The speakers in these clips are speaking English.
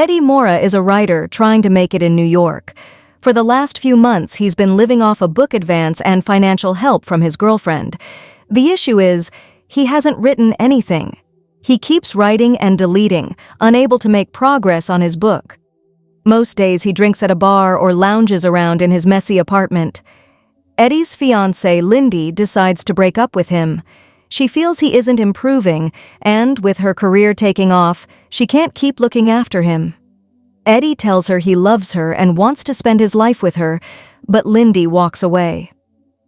Eddie Mora is a writer trying to make it in New York. For the last few months, he's been living off a book advance and financial help from his girlfriend. The issue is, he hasn't written anything. He keeps writing and deleting, unable to make progress on his book. Most days he drinks at a bar or lounges around in his messy apartment. Eddie's fiancée, Lindy, decides to break up with him. She feels he isn't improving, and with her career taking off, she can't keep looking after him. Eddie tells her he loves her and wants to spend his life with her, but Lindy walks away.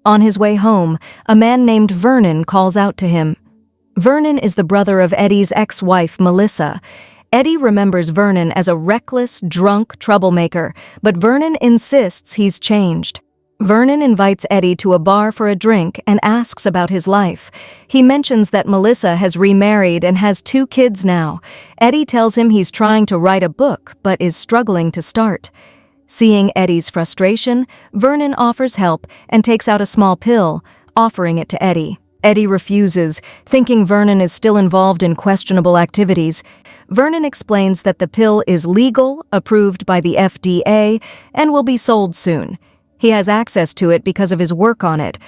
On his way home, a man named Vernon calls out to him. Vernon is the brother of Eddie's ex-wife, Melissa. Eddie remembers Vernon as a reckless, drunk troublemaker, but Vernon insists he's changed. Vernon invites Eddie to a bar for a drink and asks about his life. He mentions that Melissa has remarried and has 2 kids now. Eddie tells him he's trying to write a book but is struggling to start. Seeing Eddie's frustration, Vernon offers help and takes out a small pill, offering it to Eddie. Eddie refuses, thinking Vernon is still involved in questionable activities. Vernon explains that the pill is legal, approved by the FDA, and will be sold soon. He has access to it because of his work on it.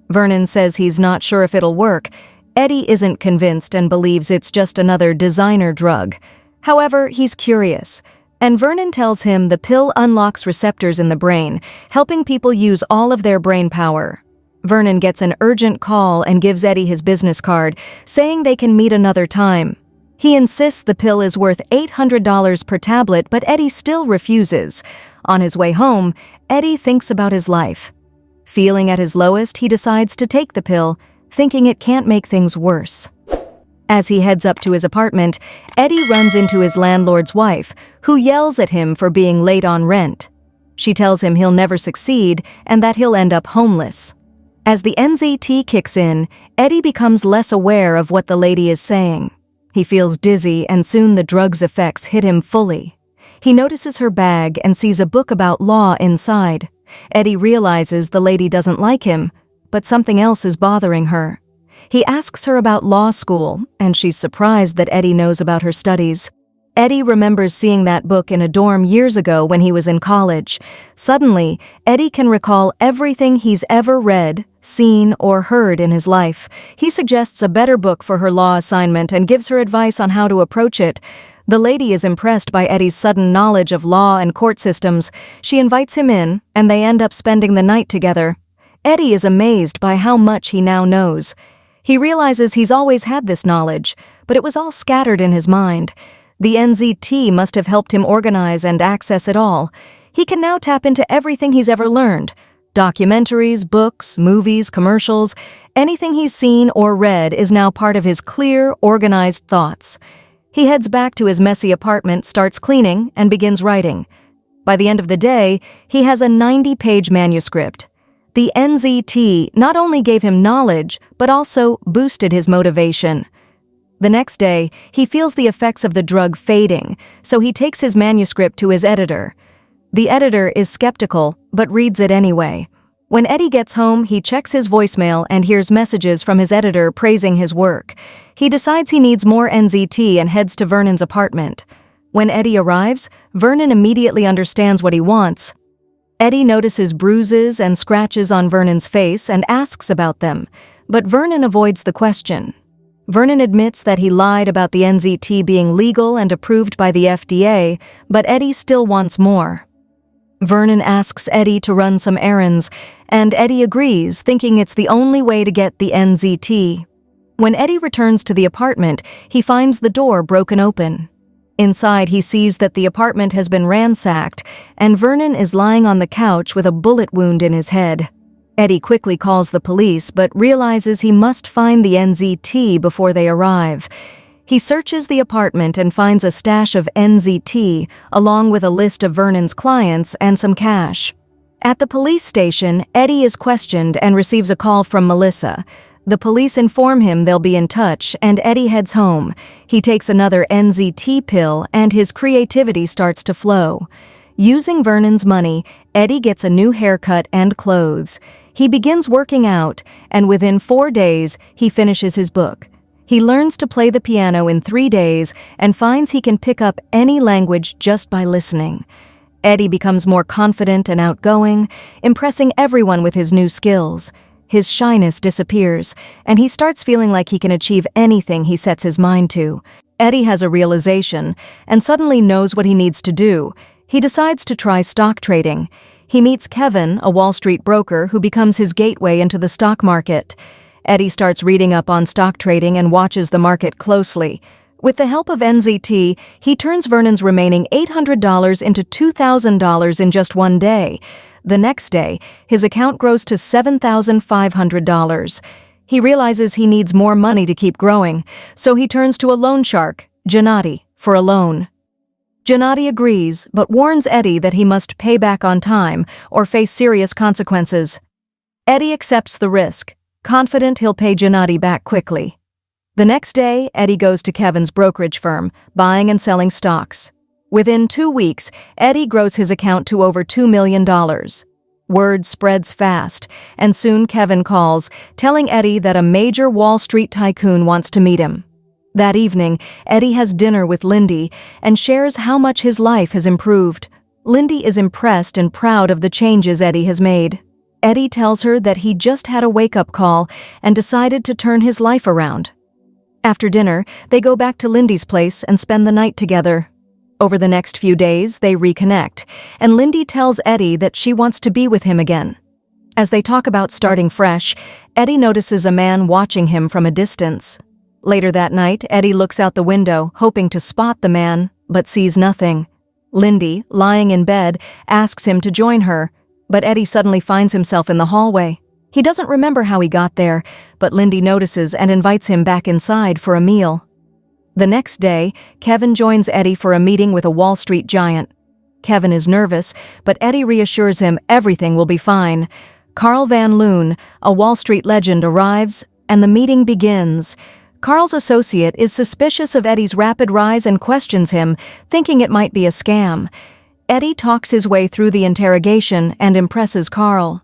Vernon says he's not sure if it'll work. Eddie isn't convinced and believes it's just another designer drug. However, he's curious. And Vernon tells him the pill unlocks receptors in the brain, helping people use all of their brain power. Vernon gets an urgent call and gives Eddie his business card, saying they can meet another time. He insists the pill is worth $800 per tablet, but Eddie still refuses. On his way home, Eddie thinks about his life. Feeling at his lowest, he decides to take the pill, thinking it can't make things worse. As he heads up to his apartment, Eddie runs into his landlord's wife, who yells at him for being late on rent. She tells him he'll never succeed and that he'll end up homeless. As the NZT kicks in, Eddie becomes less aware of what the lady is saying. He feels dizzy, and soon the drug's effects hit him fully. He notices her bag and sees a book about law inside. Eddie realizes the lady doesn't like him, but something else is bothering her. He asks her about law school, and she's surprised that Eddie knows about her studies. Eddie remembers seeing that book in a dorm years ago when he was in college. Suddenly, Eddie can recall everything he's ever read, seen, or heard in his life. He suggests a better book for her law assignment and gives her advice on how to approach it. The lady is impressed by Eddie's sudden knowledge of law and court systems. She invites him in, and they end up spending the night together. Eddie is amazed by how much he now knows. He realizes he's always had this knowledge, but it was all scattered in his mind. The NZT must have helped him organize and access it all. He can now tap into everything he's ever learned. Documentaries, books, movies, commercials, anything he's seen or read is now part of his clear, organized thoughts. He heads back to his messy apartment, starts cleaning, and begins writing. By the end of the day, he has a 90-page manuscript. The NZT not only gave him knowledge, but also boosted his motivation. The next day, he feels the effects of the drug fading, so he takes his manuscript to his editor. The editor is skeptical, but reads it anyway. When Eddie gets home, he checks his voicemail and hears messages from his editor praising his work. He decides he needs more NZT and heads to Vernon's apartment. When Eddie arrives, Vernon immediately understands what he wants. Eddie notices bruises and scratches on Vernon's face and asks about them, but Vernon avoids the question. Vernon admits that he lied about the NZT being legal and approved by the FDA, but Eddie still wants more. Vernon asks Eddie to run some errands, and Eddie agrees, thinking it's the only way to get the NZT. When Eddie returns to the apartment, he finds the door broken open. Inside, he sees that the apartment has been ransacked, and Vernon is lying on the couch with a bullet wound in his head. Eddie quickly calls the police, but realizes he must find the NZT before they arrive. He searches the apartment and finds a stash of NZT, along with a list of Vernon's clients and some cash. At the police station, Eddie is questioned and receives a call from Melissa. The police inform him they'll be in touch, and Eddie heads home. He takes another NZT pill, and his creativity starts to flow. Using Vernon's money, Eddie gets a new haircut and clothes. He begins working out, and within 4 days, he finishes his book. He learns to play the piano in 3 days and finds he can pick up any language just by listening. Eddie becomes more confident and outgoing, impressing everyone with his new skills. His shyness disappears, and he starts feeling like he can achieve anything he sets his mind to. Eddie has a realization and suddenly knows what he needs to do. He decides to try stock trading. He meets Kevin, a Wall Street broker who becomes his gateway into the stock market. Eddie starts reading up on stock trading and watches the market closely. With the help of NZT, he turns Vernon's remaining $800 into $2,000 in just one day. The next day, his account grows to $7,500. He realizes he needs more money to keep growing, so he turns to a loan shark, Gennady, for a loan. Gennady agrees, but warns Eddie that he must pay back on time or face serious consequences. Eddie accepts the risk, confident he'll pay Gennady back quickly. The next day, Eddie goes to Kevin's brokerage firm, buying and selling stocks. Within 2 weeks, Eddie grows his account to over $2 million. Word spreads fast, and soon Kevin calls, telling Eddie that a major Wall Street tycoon wants to meet him. That evening, Eddie has dinner with Lindy and shares how much his life has improved. Lindy is impressed and proud of the changes Eddie has made. Eddie tells her that he just had a wake-up call and decided to turn his life around. After dinner, they go back to Lindy's place and spend the night together. Over the next few days, they reconnect, and Lindy tells Eddie that she wants to be with him again. As they talk about starting fresh, Eddie notices a man watching him from a distance. Later that night, Eddie looks out the window, hoping to spot the man, but sees nothing. Lindy, lying in bed, asks him to join her, but Eddie suddenly finds himself in the hallway. He doesn't remember how he got there, but Lindy notices and invites him back inside for a meal. The next day, Kevin joins Eddie for a meeting with a Wall Street giant. Kevin is nervous, but Eddie reassures him everything will be fine. Carl Van Loon, a Wall Street legend, arrives, and the meeting begins. Carl's associate is suspicious of Eddie's rapid rise and questions him, thinking it might be a scam. Eddie talks his way through the interrogation and impresses Carl.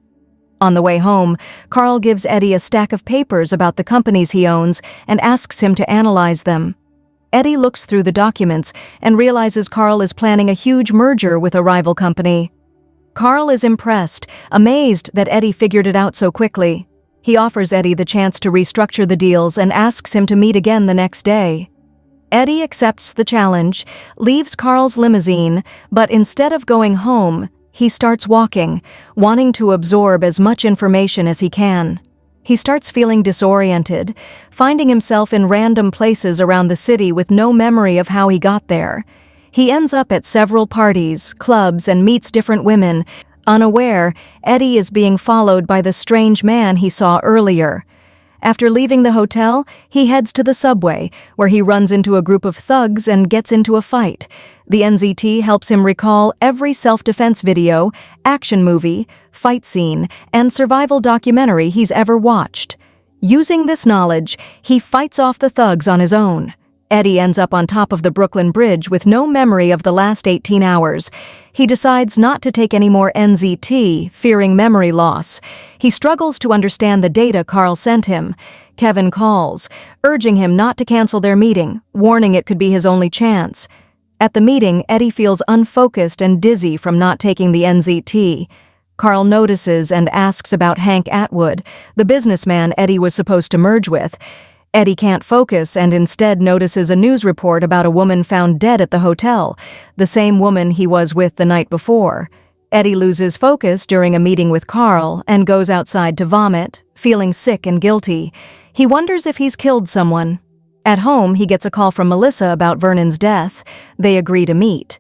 On the way home, Carl gives Eddie a stack of papers about the companies he owns and asks him to analyze them. Eddie looks through the documents and realizes Carl is planning a huge merger with a rival company. Carl is impressed, amazed that Eddie figured it out so quickly. He offers Eddie the chance to restructure the deals and asks him to meet again the next day. Eddie accepts the challenge, leaves Carl's limousine, but instead of going home, he starts walking, wanting to absorb as much information as he can. He starts feeling disoriented, finding himself in random places around the city with no memory of how he got there. He ends up at several parties, clubs, and meets different women. Unaware, Eddie is being followed by the strange man he saw earlier. After leaving the hotel, he heads to the subway, where he runs into a group of thugs and gets into a fight. The NZT helps him recall every self-defense video, action movie, fight scene, and survival documentary he's ever watched. Using this knowledge, he fights off the thugs on his own. Eddie ends up on top of the Brooklyn Bridge with no memory of the last 18 hours. He decides not to take any more NZT, fearing memory loss. He struggles to understand the data Carl sent him. Kevin calls, urging him not to cancel their meeting, warning it could be his only chance. At the meeting, Eddie feels unfocused and dizzy from not taking the NZT. Carl notices and asks about Hank Atwood, the businessman Eddie was supposed to merge with. Eddie can't focus and instead notices a news report about a woman found dead at the hotel, the same woman he was with the night before. Eddie loses focus during a meeting with Carl and goes outside to vomit, feeling sick and guilty. He wonders if he's killed someone. At home, he gets a call from Melissa about Vernon's death. They agree to meet.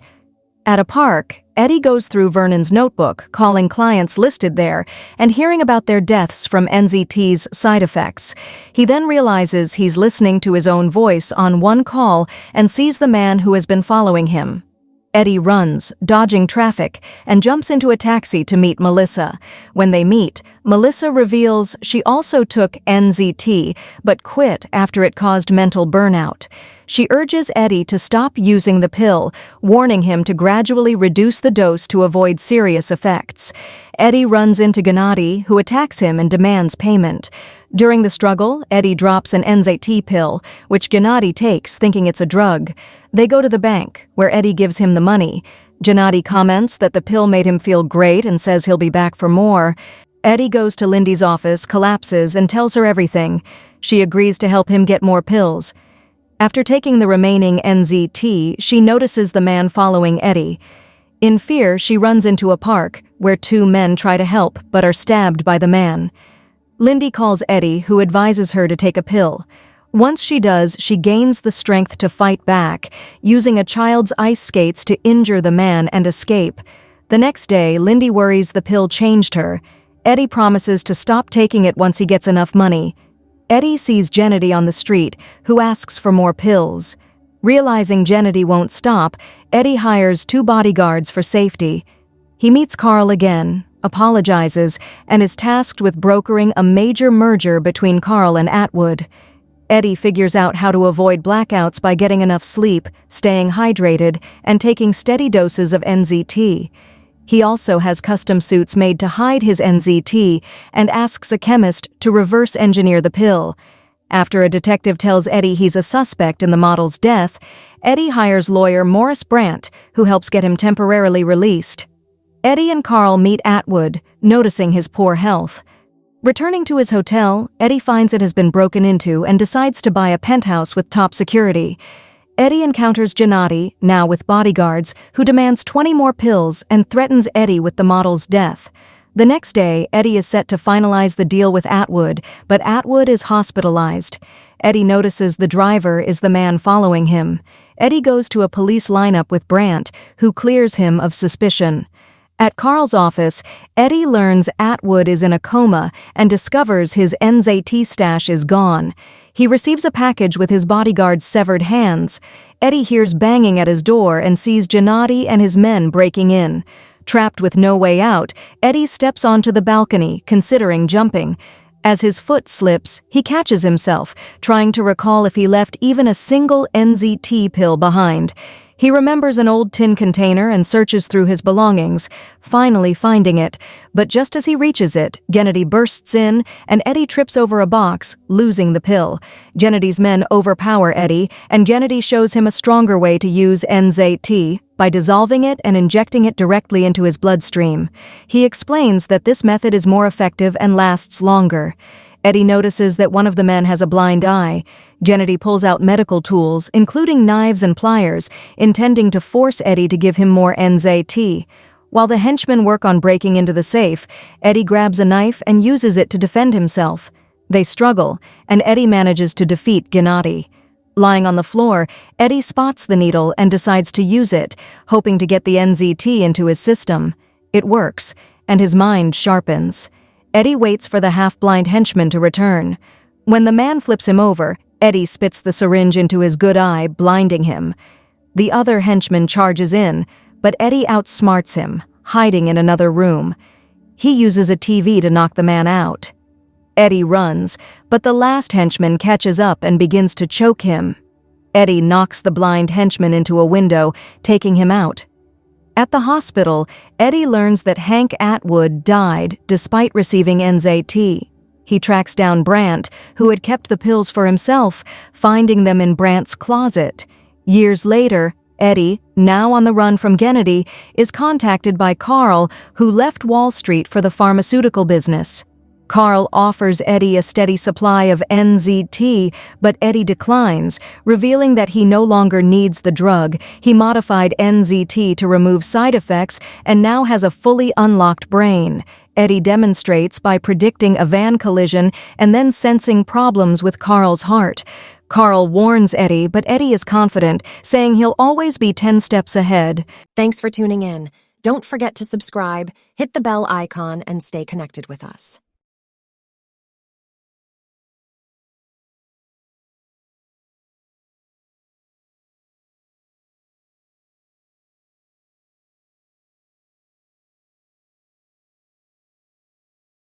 At a park, Eddie goes through Vernon's notebook, calling clients listed there and hearing about their deaths from NZT's side effects. He then realizes he's listening to his own voice on one call and sees the man who has been following him. Eddie runs, dodging traffic, and jumps into a taxi to meet Melissa. When they meet, Melissa reveals she also took NZT, but quit after it caused mental burnout. She urges Eddie to stop using the pill, warning him to gradually reduce the dose to avoid serious effects. Eddie runs into Gennady, who attacks him and demands payment. During the struggle, Eddie drops an NZT pill, which Gennady takes, thinking it's a drug. They go to the bank, where Eddie gives him the money. Gennady comments that the pill made him feel great and says he'll be back for more. Eddie goes to Lindy's office, collapses, and tells her everything. She agrees to help him get more pills. After taking the remaining NZT, she notices the man following Eddie. In fear, she runs into a park, where two men try to help but are stabbed by the man. Lindy calls Eddie, who advises her to take a pill. Once she does, she gains the strength to fight back, using a child's ice skates to injure the man and escape. The next day, Lindy worries the pill changed her. Eddie promises to stop taking it once he gets enough money. Eddie sees Gennady on the street, who asks for more pills. Realizing Gennady won't stop, Eddie hires 2 bodyguards for safety. He meets Carl again, apologizes, and is tasked with brokering a major merger between Carl and Atwood. Eddie figures out how to avoid blackouts by getting enough sleep, staying hydrated, and taking steady doses of NZT. He also has custom suits made to hide his NZT and asks a chemist to reverse engineer the pill. After a detective tells Eddie he's a suspect in the model's death, Eddie hires lawyer Morris Brandt, who helps get him temporarily released. Eddie and Carl meet Atwood, noticing his poor health. Returning to his hotel, Eddie finds it has been broken into and decides to buy a penthouse with top security. Eddie encounters Gennady, now with bodyguards, who demands 20 more pills and threatens Eddie with the model's death. The next day, Eddie is set to finalize the deal with Atwood, but Atwood is hospitalized. Eddie notices the driver is the man following him. Eddie goes to a police lineup with Brandt, who clears him of suspicion. At Carl's office, Eddie learns Atwood is in a coma and discovers his NZT stash is gone. He receives a package with his bodyguard's severed hands. Eddie hears banging at his door and sees Gennady and his men breaking in. Trapped with no way out, Eddie steps onto the balcony, considering jumping. As his foot slips, he catches himself, trying to recall if he left even a single NZT pill behind. He remembers an old tin container and searches through his belongings, finally finding it. But just as he reaches it, Gennady bursts in, and Eddie trips over a box, losing the pill. Gennady's men overpower Eddie, and Gennady shows him a stronger way to use NZT by dissolving it and injecting it directly into his bloodstream. He explains that this method is more effective and lasts longer. Eddie notices that one of the men has a blind eye. Gennady pulls out medical tools, including knives and pliers, intending to force Eddie to give him more NZT. While the henchmen work on breaking into the safe, Eddie grabs a knife and uses it to defend himself. They struggle, and Eddie manages to defeat Gennady. Lying on the floor, Eddie spots the needle and decides to use it, hoping to get the NZT into his system. It works, and his mind sharpens. Eddie waits for the half-blind henchman to return. When the man flips him over, Eddie spits the syringe into his good eye, blinding him. The other henchman charges in, but Eddie outsmarts him, hiding in another room. He uses a TV to knock the man out. Eddie runs, but the last henchman catches up and begins to choke him. Eddie knocks the blind henchman into a window, taking him out. At the hospital, Eddie learns that Hank Atwood died despite receiving NZT. He tracks down Brandt, who had kept the pills for himself, finding them in Brandt's closet. Years later, Eddie, now on the run from Gennady, is contacted by Carl, who left Wall Street for the pharmaceutical business. Carl offers Eddie a steady supply of NZT, but Eddie declines, revealing that he no longer needs the drug. He modified NZT to remove side effects and now has a fully unlocked brain. Eddie demonstrates by predicting a van collision and then sensing problems with Carl's heart. Carl warns Eddie, but Eddie is confident, saying he'll always be 10 steps ahead. Thanks for tuning in. Don't forget to subscribe, hit the bell icon, and stay connected with us.